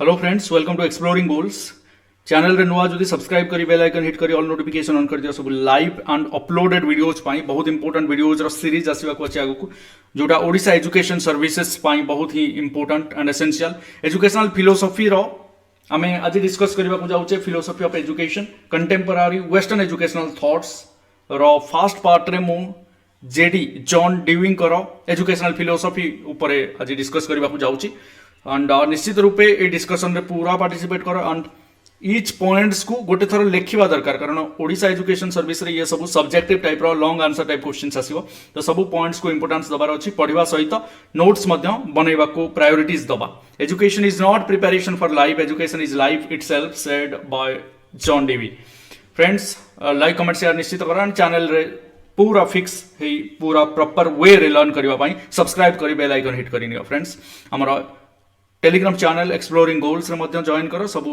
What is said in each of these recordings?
Hello friends, welcome to exploring goals channel रे नुआ जदि सब्सक्राइब करी बेल आइकन हिट करी ऑल नोटिफिकेशन ऑन कर दियो। सब लाइव एंड अपलोडेड वीडियोज पाई बहुत इंपोर्टेंट वीडियोज रो सीरीज आसीबा को अछि आगु जोटा ओडिशा एजुकेशन सर्विसेज पाई बहुत ही important and essential educational philosophy रो आमे आज डिस्कस करबा को जाउचे। Philosophy of education contemporary western educational thoughts रो फर्स्ट पार्ट रे मु जेडी जॉन ड्यूइंग करो एजुकेशनल फिलोसफी ऊपर आज डिस्कस करबा को जाउची एंड निश्चित रूपे ए डिस्कशन रे पूरा पार्टिसिपेट करो एंड ईच पॉइंट्स को गोटे थर लिखा दरकार कारण ओडिशा एजुकेशन सर्विस रे ये सब सब्जेक्टिव टाइप रो लॉन्ग आंसर टाइप क्वेश्चंस आसीबो तो सब पॉइंट्स को इंपोर्टेंस दबार अछि पढ़िबा सहित नोट्स मध्य बनैबा को प्रायोरिटीज दबा। Education is not preparation for life, education is life itself said bye John Dewey. Friends like comment share निश्चित करा चैनल रे पूरा फिक्स है पूरा प्रॉपर वे रे लर्न करबा पई सब्सक्राइब करी बेल आइकन हिट करी नियो। फ्रेंड्स हमर टेलीग्राम चैनल एक्सप्लोरिंग गोल्स रे मध्य जॉइन करो सब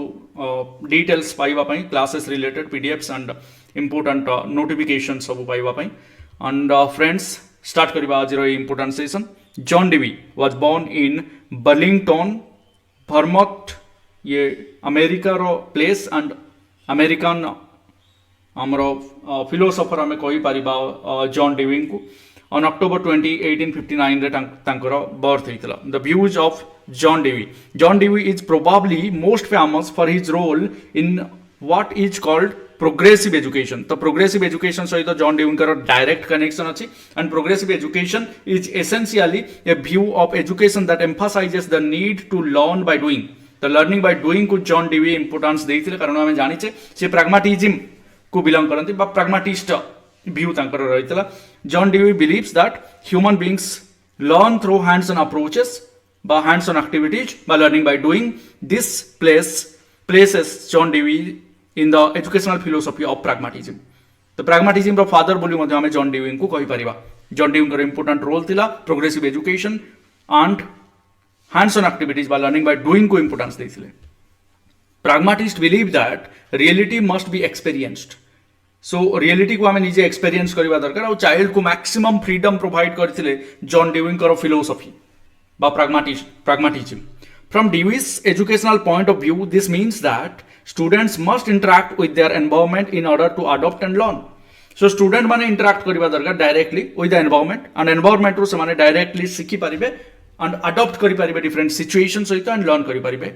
डिटेल्स पाइबा पई classes related PDFs and important notification सब पाइबा पई एंड फ्रेंड्स स्टार्ट करबा आज रो important session. John Dewey was born in Burlington Vermont, ये अमेरिका रो प्लेस एंड अमेरिकन हमरो फिलोसोफर हमें कहि परिबा जॉन डेवी को on October 20, 1859 रे तांकर बर्थ होइतला। The views of John Dewey. John Dewey is probably most famous for his role in what is called progressive education. तो progressive education सहित जॉन डेवी का डायरेक्ट कनेक्शन अछि and progressive education is essentially a view of education that emphasizes the need to learn by doing. तो learning by doing को John Dewey importance देइथिले कारण आमे जानिचे से pragmatism को बिलोंग करंती बा pragmatist view तांकर रहितला। John Dewey believes that human beings learn through hands-on approaches, by hands-on activities, by learning by doing. This places John Dewey in the educational philosophy of pragmatism. तो pragmatism रो father बोली मध्य हमें John Dewey को कहि परिबा। John Dewey का important role थिला progressive education and hands-on activities by learning by doing को इंपोर्टेंस देथिले। Pragmatists believe that reality must be experienced. So reality को आम निजे एक्सपीरियंस करबा दरकार और चाइल्ड को मैक्सिमम फ्रीडम प्रोवाइड करथिले जॉन डेवी कर फिलोसफी बा pragmatism. From Dewey's educational point of view, this means that students must interact with their environment in order to adopt and learn. So student माने interact करबा दरकार directly with the environment and environment रो से माने directly सिखि परिबे and adopt करि परिबे different situations सहित and learn करि परिबे।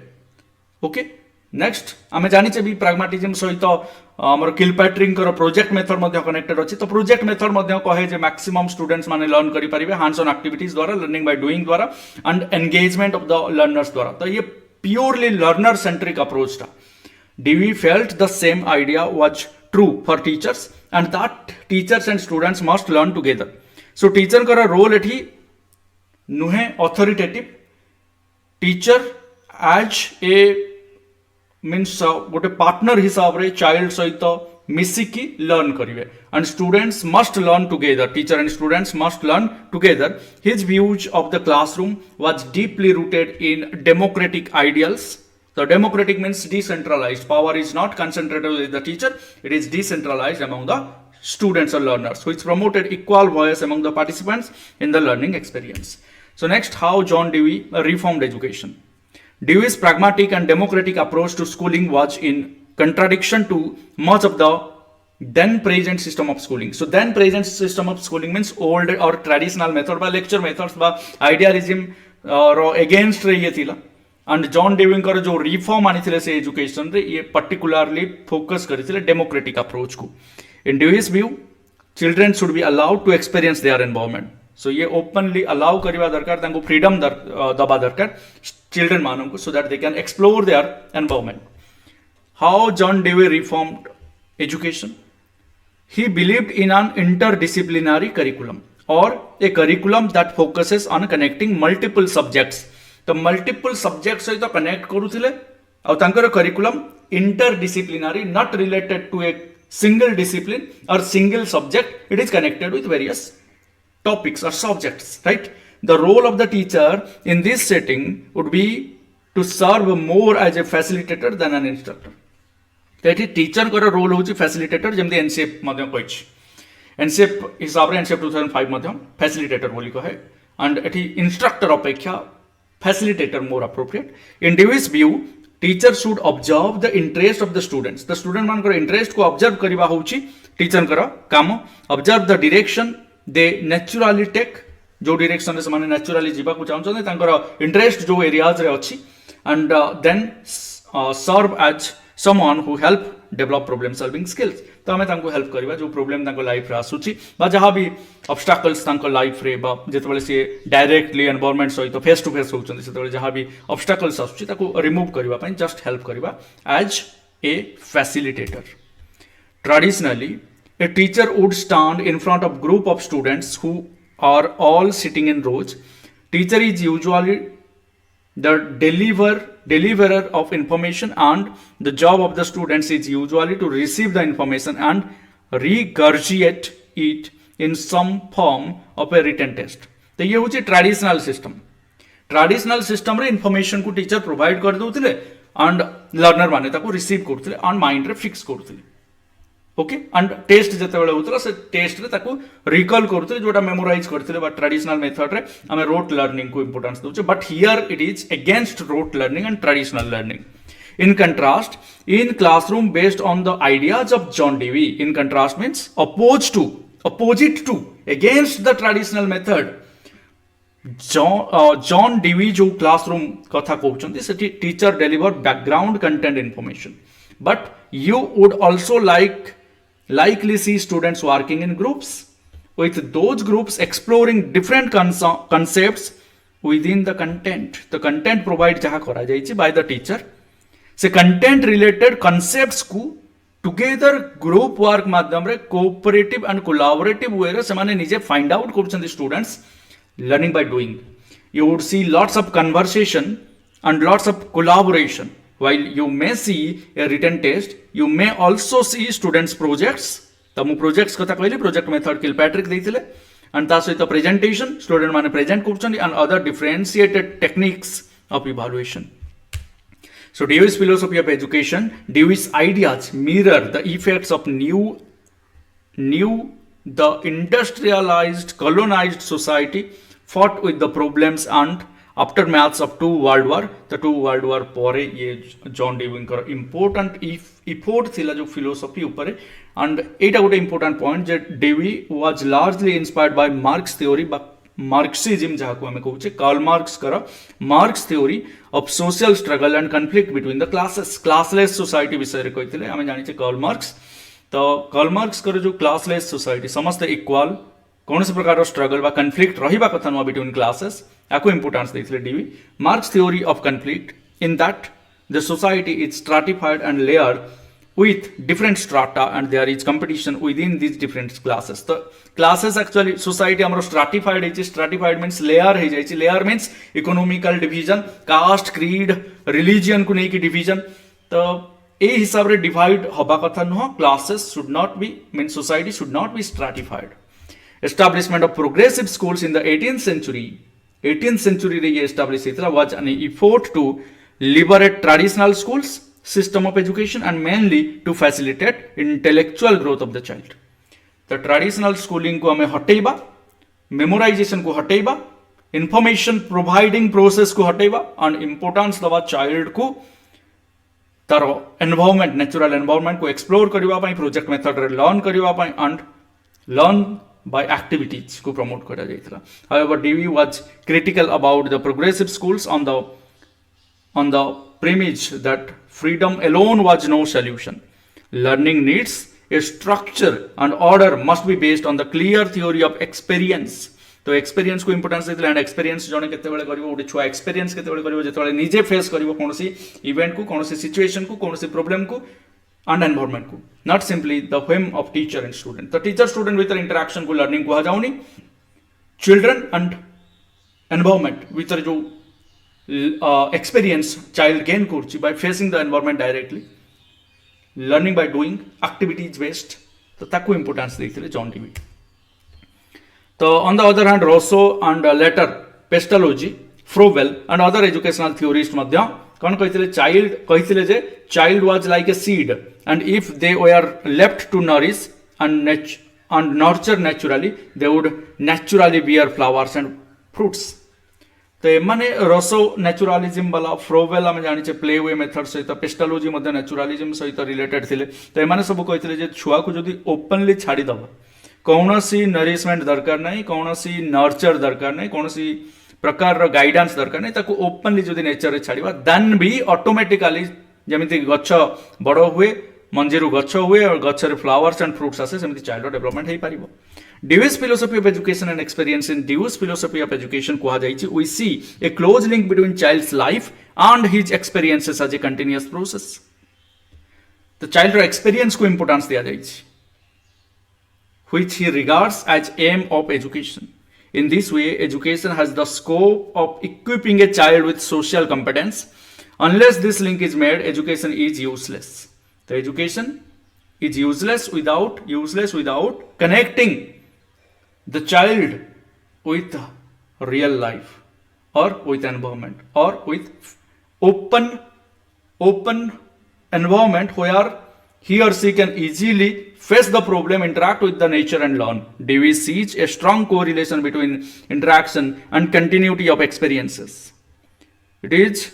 ओके नेक्स्ट आमे जानिचे भी pragmatism सहित हमर किलपैट्रिंग कर प्रोजेक्ट मेथड मध्ये कनेक्टेड अछि। तो प्रोजेक्ट मेथड मध्ये कहे जे मैक्सिमम स्टूडेंट्स माने लर्न करि परिबे हैंड्स ऑन एक्टिविटीज द्वारा, लर्निंग बाय डूइंग द्वारा and engagement of the learners द्वारा। तो ये प्योरली लर्नर सेंट्रिक अप्रोच था। Dewey felt the same idea was true for teachers and that teachers and students must learn together. So teacher कर role एठी नुहे authoritative, teacher as a means गोटे partner हिसाब रे चाइल्ड सहित मिसिकी learn करिवे and students must learn together, teacher and students must learn together. His views of the classroom was deeply rooted in democratic ideals. So democratic means decentralized. Power is not concentrated with the teacher, it is decentralized among the students or learners, which promoted equal voice among the participants in the learning experience. So next, how John Dewey reformed education. Dewey's pragmatic and democratic approach to schooling was in contradiction to much of the then present system of schooling. So then present system of schooling means old or traditional method by lecture methods by idealism or against रे ये थिला and John Dewey कर जो reform आनी से education रे ये particularly focus करथिले डेमोक्रेटिक अप्रोच को। In Dewey's view children should be allowed to experience their environment. So ये ओपनली अलाउ करबा दरकार, तांको फ्रीडम दबा दरकार चिल्ड्रन मानन को, so that they can explore their environment. How John Dewey reformed education? He believed in an interdisciplinary curriculum और a curriculum that focuses on connecting multiple subjects. तो मल्टीपल सब्जेक्ट सहित कनेक्ट करूथिले और तांकर curriculum interdisciplinary, not related to a single discipline और single subject, it is connected with various topics or subjects, right? The role of the teacher in this setting would be to serve more as a facilitator than an instructor. तो teacher का role होची facilitator, जेमते NCF मध्य कहिछि। NCF हिसाब रे NCF 2005 मध्य facilitator बोली कहे and एठी instructor अपेक्षा facilitator more appropriate. In Dewey's view, teacher should observe the interest of the students, the student मान इंटरेस्ट को ऑब्जर्व करवा होची टीचर कर काम। Observe the direction they naturally take, जो डायरेक्शन से माने नेचुरली जीवा को चाहछन तांकर इंटरेस्ट जो एरियाज रे अछि, and then serve as someone who help develop problem solving skills. तो आम हेल्प करवा जो प्रॉब्लम लाइफ रे आसुची बा जहाँ भी ऑब्स्टैकल्स लाइफ रे बा जेतबेले से डायरेक्टली एनवायरनमेंट सहित फेस टू फेस होचंदी सेतबेले जहाँ भी ऑब्स्टैकल्स आसुची ताको रिमूव करबा पई जस्ट हेल्प करबा as a facilitator. Traditionally a teacher would stand in front of group of students who are all sitting in rows. Teacher is usually the deliverer of information, and the job of the students is usually to receive the information and regurgitate it in some form of a written test. तो ये होची traditional system. Traditional system रे information को teacher provide कर दउतिले and learner माने ताको receive करथिले and mind रे फिक्स करथिले। ओके, एंड टेस्ट जेतेबेले होतला से टेस्ट रे ताको रिकॉल करथिले जोटा मेमोराइज करथिले। बट ट्रेडिशनल मेथड रे हमें रोट लर्निंग को इंपोर्टेंस दोचे, but here it is against rote learning and traditional learning. In contrast, in classroom based on the ideas of John Dewey, in contrast means opposite to, against the traditional method. John Dewey जो classroom कथा कहउछन्ती सेठी teacher deliver background content information, but you would also likely see students working in groups, with those groups exploring different concepts within the content. The content provide जहाँ करा जाइछि by the teacher, से content related concepts को together group work माध्यम रे cooperative and collaborative way रे से माने निजे फाइंड आउट करछन students learning by doing. You would see lots of conversation and lots of collaboration while you may see a written test, you may also see students projects. तो मु projects कथा कहली, project method Kilpatrick देथिले and ता सहित presentation student माने present करछन and other differentiated techniques of evaluation. So Dewey's philosophy of education, Dewey's ideas mirror the effects of the industrialized, colonized society fought with the problems and aftermaths of two world war. The two world war परे ये John Dewey का important effort थिला जो philosophy ऊपर, and एटा गोटे important point जे Dewey was largely inspired by Marx theory, Marxism जहाँ को हमें कहूचे कार्ल मार्क्स कर Marx theory of social struggle and conflict between the classes, classless society विषय रे कहिथिले हमें जानिचे कार्ल मार्क्स। तो कार्ल मार्क्स कर जो क्लासलेस सोसाइटी समस्त इक्वल कौन से प्रकार स्ट्रगल बा कॉन्फ्लिक्ट रहिबा कथा न बिटवीन क्लासेस याको इंपोर्टेंस देथिले Dewey. Marx theory of conflict in that the society is stratified and layered with different strata and there is competition within these different classes. The classes actually society amaro stratified है, stratified means layer है जाइए, layer means economical division, caste, creed, religion को नहीं की division। तो ए हिसाब रे divide हबा कथा न, classes should not be, means society should not be stratified. Establishment of progressive schools in the 18th century रे ये establish इतना was an effort to liberate traditional schools system of education and mainly to facilitate intellectual growth of the child. The traditional schooling को हमें हटेबा, memorization को हटेबा, information providing process को हटेबा and importance दवा child को तारो environment, natural environment को explore करिवा पाई, project method रे learn करिवा pi and learn by activities को promote करा जाइतला। However, Dewey was critical about the progressive schools on the premise that freedom alone was no solution. Learning needs a structure and order must be based on the clear theory of experience. तो experience को importance देथिले and experience जने केते बेले करिवो, ओडे छुआ experience केते बेले करिवो जेतले निजे फेस करिवो कोनोसी इवेंट को, कोनोसी सिचुएशन को, कोनोसी प्रॉब्लम को एंड एनवायरनमेंट को, not simply the Vim of teacher and student. तो टीचर स्टूडेंट विथ इंटरेक्शन को लर्निंग को जाउनी, चिल्ड्रन एंड एनवायरनमेंट विथ जो experience child gain kurchi by facing the environment directly, learning by doing activities based, तो ताको importance देथिले John Dewey. तो on the other hand Rousseau and later pestalozzi, Froebel and other educational theorists मध्य कौन कहिथिले child कहिथिले J child was like a seed and if they were left to nourish and nurture naturally they would naturally bear flowers and fruits. तो एमाने रसो नेचुरालिज्म वाला फ्रोवेल आम जाने play way method सहित पेस्टालोजी नेचुरालिज्म सहित रिलेटेड थिले तो एमाने सब कहते जे छुआ को जदि ओपनली छाड़ीदबा कौन सी नरिशमेंट दरकार नहीं कौन सी नर्चर दरकार नहीं कौन सी प्रकार गाइडेंस दरकार नहीं ताको ओपनली जदि नेचर रे छाड़ीबा देन भी ऑटोमेटिकली जमिति गछ बड़ हुए मंजीरु गछ हुए और गछरे फ्लावर्स एंड फ्रूट्स आसे सेमिति चाइल्ड डेवलपमेंट हेई पारिबो Dewey's philosophy of education and experience in Dewey's philosophy of education कुहा जाइछि we see a close link between child's life and his experiences as a continuous process तो child रो experience को importance दिया जाइछि which he regards as aim of education in this way education has the scope of equipping a child with social competence unless this link is made education is useless the education is useless without connecting the child with real life or with environment or with open environment where he or she can easily face the problem, interact with the nature and learn. Dewey sees a strong correlation between interaction and continuity of experiences. It is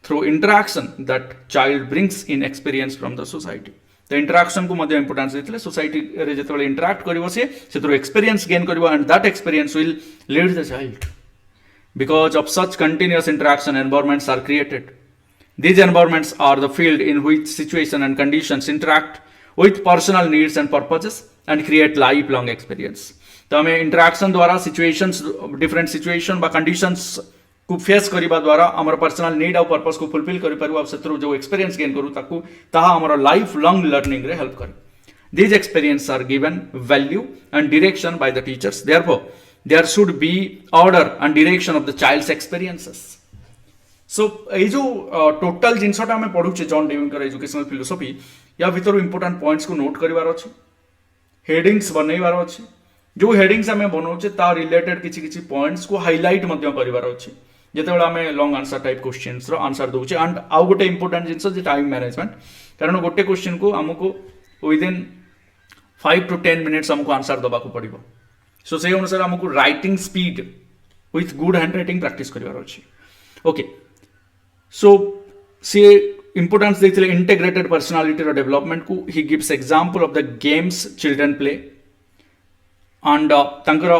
through interaction that child brings in experience from the society. The interaction को मध्य importance देथिले society रे जेतेबेले interact करिवो से through experience gain करिवो and that experience will lead the child because of such continuous interaction environments are created these environments are the field in which situation and conditions interact with personal needs and purposes and create lifelong experience तो हमें interaction द्वारा situations different situation बा conditions को face करिबा द्वारा हमर personal need और purpose को फुलफिल करि परबा सेत्रु जो एक्सपीरियंस गेन करू ताकू ताहा हमर लाइफ लॉन्ग लर्निंग रे हेल्प करे these experiences are given value and direction by the teachers therefore there should be order and direction of the child's experiences so ए जो टोटल जिनसटा हमें पढु छे जॉन डेवी कर एजुकेशनल फिलोसफी या भीतर important points को note करिवार अछि headings बनैवार अछि जो हेडिंग्स हमें बनौछे ता रिलेटेड किछि किछि पॉइंट्स को हाइलाइट मध्य करिवार अछि जेतेबेला आमे लॉन्ग आंसर टाइप क्वेश्चंस रो आंसर दउछे एंड आउ गोटे इंपोर्टेंट जिंस जे टाइम मैनेजमेंट कारण गोटे क्वेश्चन को हमको विद इन 5 to 10 मिनिट्स हमको आंसर दबा को पड़िबो सो से अनुसार हमको writing speed with good handwriting practice करिवार अछि ओके सो से इंपोर्टेंस देथिले इंटीग्रेटेड पर्सनालिटी रो डेवलपमेंट को he gives example of the games children play and तांकर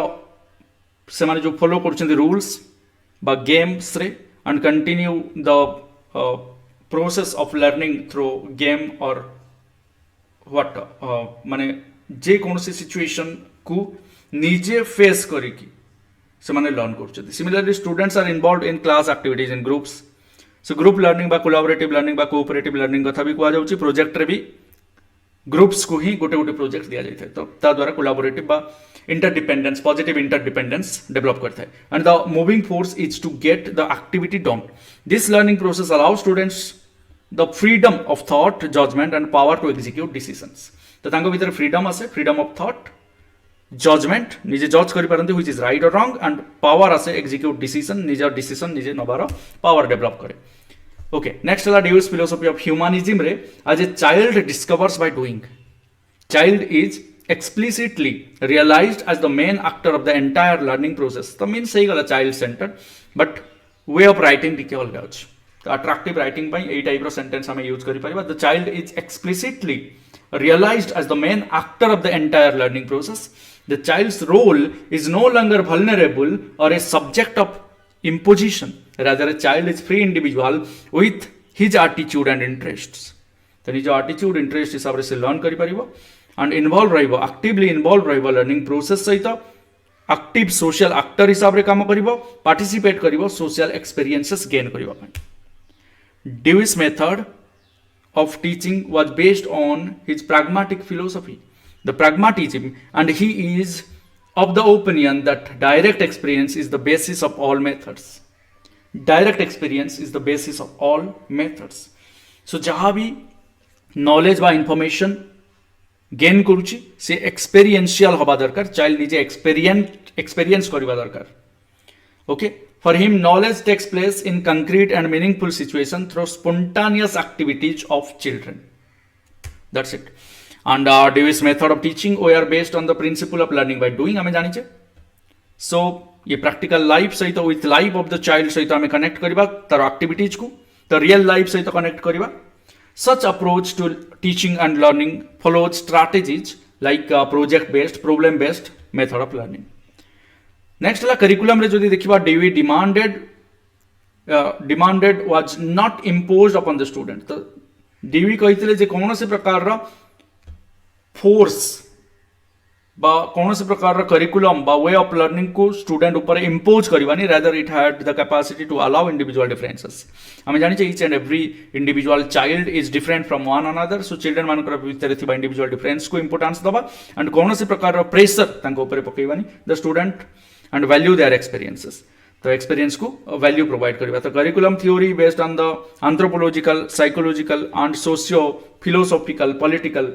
से माने जो फॉलो करछन रूल्स बा गेम्स रे and continue the process of learning through game और व्हाट माने जे कोनसी सिचुएशन को निजे फेस करिकी से माने लर्न करछथि similarly students are involved in class activities in groups so group learning बा कोलैबोरेटिव लर्निंग बा कोऑपरेटिव लर्निंग कथा भी कुआ जाउची प्रोजेक्ट रे भी ग्रुप्स को ही गोटे गोटे प्रोजेक्ट दिया जाए तो ता द्वारा कोलैबोरेटिव बा इंटरडिपेंडेंस पॉजिटिव इंटरडिपेंडेंस डेवलप करता है and the moving force is to get the activity done this learning process allow students the freedom of thought judgement and power to execute decisions तो तांको भीतर फ्रीडम आसे freedom of thought judgement निजे जज करि पारंती which is right और wrong and power आसे execute decision निजे डिसीजन निजे नबार पावर डेवलप करे ओके नेक्स्ट है Dewey's philosophy of humanism रे as a child discovers by doing child is explicitly realized as the main actor of the entire learning process तो mean सही गला child centered but way of writing टिके अलगा अछि तो attractive writing पई एई type रो sentence हमें यूज करि परिबा the child is explicitly realized as the main actor of the entire learning process the child's role is no longer vulnerable or a subject of imposition rather a child is free individual with his attitude and interests तो निज attitude interest हिसाब रे से learn करि परिबो and involve रहिबो actively involve रहिबो learning process सहित active social actor हिसाब रे काम करिबो पार्टिसिपेट करिबो सोशल एक्सपीरियंसेस गेन करिबो Dewey's method of teaching was based on his pragmatic philosophy the pragmatism and he is of the opinion that direct experience is the basis of all methods direct experience is the basis of all methods so जहाँ भी knowledge बा information gain करूची से एक्सपेरिएंशियल हवा दरकार child निजे experience करबा दरकार okay for him knowledge takes place in concrete and meaningful situation through spontaneous activities of children that's it and Dewey's method of teaching we are based on the principle of learning by doing हमें जानी चाहिए so ये practical life सहित with life of the child सहित आम connect करवा तार activities को तो रियल लाइफ सहित कनेक्ट करवा such approach to teaching and learning follows strategies like project based problem based method of learning next है करिकुलम रे जदि देखिबा Dewey demanded was not imposed upon the student तो डेवी कहिथिले जे कौन से प्रकार रा फोर्स बा कौन से प्रकार करिकुलम बा वे ऑफ लर्निंग को स्टूडेंट ऊपर इम्पोज करवानी rather it had the capacity to allow individual differences आम जानी each and every individual child is different from one another so children मान भितर थिबा इंडिविजुअल डिफरेंस को इंपोर्टेंस दबा एंड कौन से प्रकार प्रेशर तांको ऊपर पकेवानी the student and value their experiences तो एक्सपीरियंस को वैल्यू प्रोवाइड करवा तो curriculum theory based on the anthropological psychological and socio philosophical political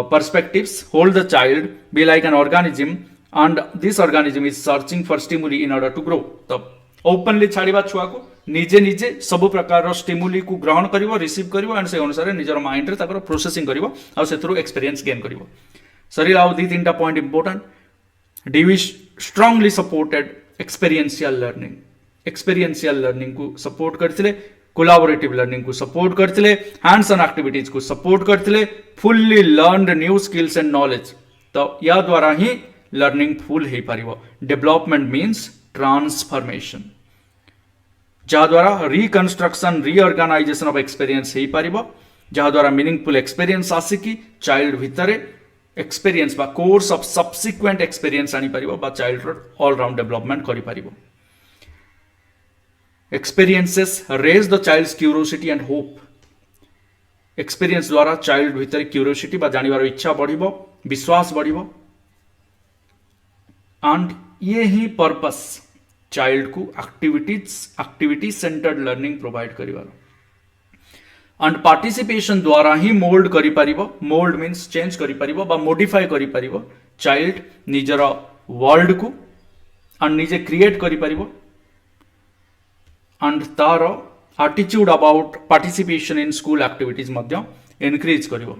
perspectives hold the child be like an organism and this organism is searching for stimuli in order to grow तो openly छाड़िबा छुआ को निजे निजे सब प्रकार stimuli को ग्रहण करिवो receive करिवो and से अनुसार निजर माइंड रे ताकर प्रोसेसिंग करिवो आ से थ्रू एक्सपीरियंस गेन करिवो सरी आउ दी तीनटा point important Dewey strongly supported experiential learning को सपोर्ट करथिले कोलाबोरेटिव लर्निंग को सपोर्ट करते हैंड्स ऑन एक्टिविटीज को सपोर्ट करते fully learned new skills and knowledge तो या द्वारा ही लर्निंग फुल हो पारिबो डेवलपमेंट मीन्स ट्रांसफॉर्मेशन जहाँ द्वारा रिकंस्ट्रक्शन रिऑर्गेनाइजेशन ऑफ एक्सपीरियंस हो पारिबो जहाँ द्वारा मीनिंगफुल एक्सपीरियंस आसिकी चाइल्ड भितर एक्सपीरियंस बा कोर्स ऑफ सब्सिक्वेंट एक्सपीरियंस आनी पारिबो बा चाइल्ड ऑल राउंड डेवलपमेंट करि पारिबो experiences raise the child's curiosity and hope experience द्वारा चाइल्ड भीतर क्यूरियोसिटी बा जानिबार इच्छा बढ़िबो विश्वास बढ़िबो एंड ये ही पर्पस चाइल्ड को एक्टिविटी सेंटर्ड लर्निंग प्रोवाइड करिबार एंड पार्टिसिपेशन द्वारा ही मोल्ड करि पारिबो मोल्ड मीन्स चेंज करि पारिबो बा मॉडिफाई करि पारिबो चाइल्ड निजर वर्ल्ड को एंड निजे क्रिएट करि पारिबो and तार attitude about participation in school activities Madhya increase करिवो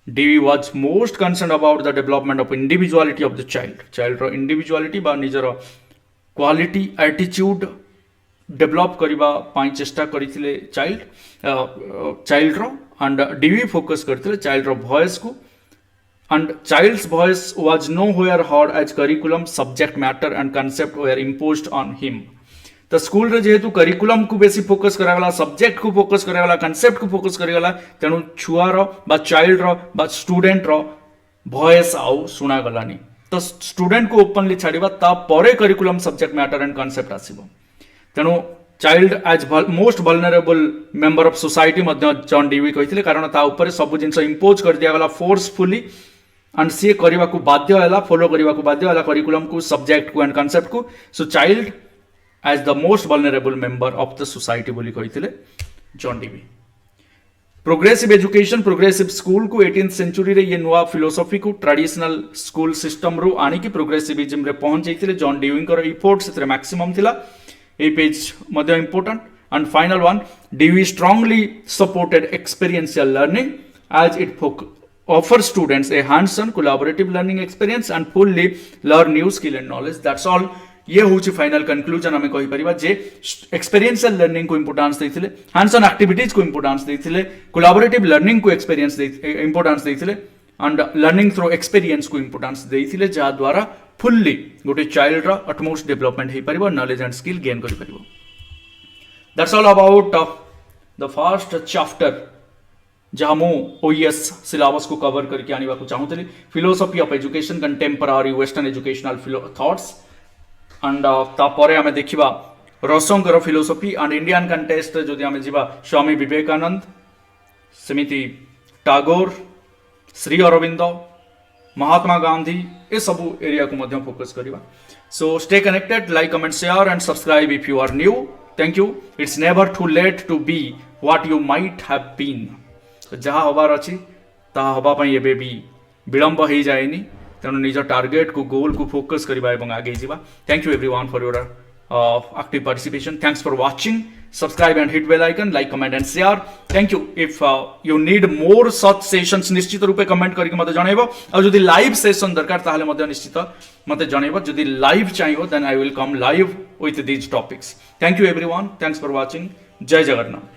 Dewey was most concerned about the development of individuality of the child row individuality बा निजर quality attitude develop करिबा पाई चेष्टा करिथिले चाइल्ड रो and Dewey focus करथिले चाइल्ड रो voice को and child's voice was nowhere heard as curriculum subject matter and concept were imposed on him तो स्कूल रे जेहेतु करिकुलम को बेसी फोकस करागला सब्जेक्ट को फोकस करागला कंसेप्ट को फोकस करागला तेणु छुआ रो बा चाइल्ड रो बा स्टूडेंट रो वॉइस आउ सुना गलानी तो स्टूडेंट को ओपनली छाड़िबा ता परे curriculum subject matter and concept आसीबो तेणु child as most vulnerable member of society मध्य जॉन डीवी कहिथिले कारण ता ऊपर सब जिंस इंपोज कर दिया गला फोर्सफुली एंड सी करबा को बाध्य हैला फॉलो करबा को बाध्य हैला करिकुलम को सब्जेक्ट को एंड कंसेप्ट को so child as the most vulnerable member of the society बोली कहिथिले John Dewey progressive education progressive school को 18th सेंचुरी रे ये नुआ फिलोसॉफी को ट्रेडिशनल स्कूल सिस्टम रो आनी की प्रोग्रेसिविज्म रे पहुंच जाइथिले जॉन डीवी कर एफर्ट से मैक्सिमम थिला ए पेज मध्य important and final one Dewey strongly supported experiential learning as it offers students a hands-on collaborative learning experience and fully learn new skill and knowledge. That's all. ये होची final conclusion हमें कहि परिबा जे experiential learning को importance देथिले, hands on activities को importance देथिले, कोलैबोरेटिव लर्निंग को एक्सपीरियंस इंपोर्टेंस देथिले एंड लर्निंग थ्रू एक्सपीरियंस को इंपोर्टेंस देथिले जा द्वारा फुल्ली गोटे चाइल्ड रा अटमोस्ट डेवलपमेंट हे परिबो, नॉलेज एंड स्किल गेन करि परिबो. That's all about the first chapter जहाँ मु OES सिलेबस को कवर करके आनिबा को चाहूतली, philosophy of education contemporary western educational thoughts and तापरे आमे देखिबा रसंकर फिलोसॉफी एंड इंडियन कंटेस्ट जदि आमे जिबा स्वामी विवेकानंद, समिति टागोर, श्री अरविंद, महात्मा गांधी ए सब एरिया को मध्य फोकस करिबा. So stay connected, like comment share and subscribe if you are new. Thank you. It's never too late to be what you might have been. जहाँ हबार अच्छी ता हवाई एबे भी विलंब हो जाएनी, तेणु निज टार्गेट को गोल को फोकस करबा एवं आगे जीवा. Thank you everyone for your active participation. Thanks for watching. Subscribe and hit bell icon, like, comment and share. Thank you. If you need more such sessions, निश्चित रूपे कमेंट करके मते जणैबो आ जदि लाइव सेशन दरकार ताले मते निश्चित मते जणैबो जदि लाइव चाहियो then I will come live with these topics. Thank you everyone. Thanks for watching. Jai Jagannath.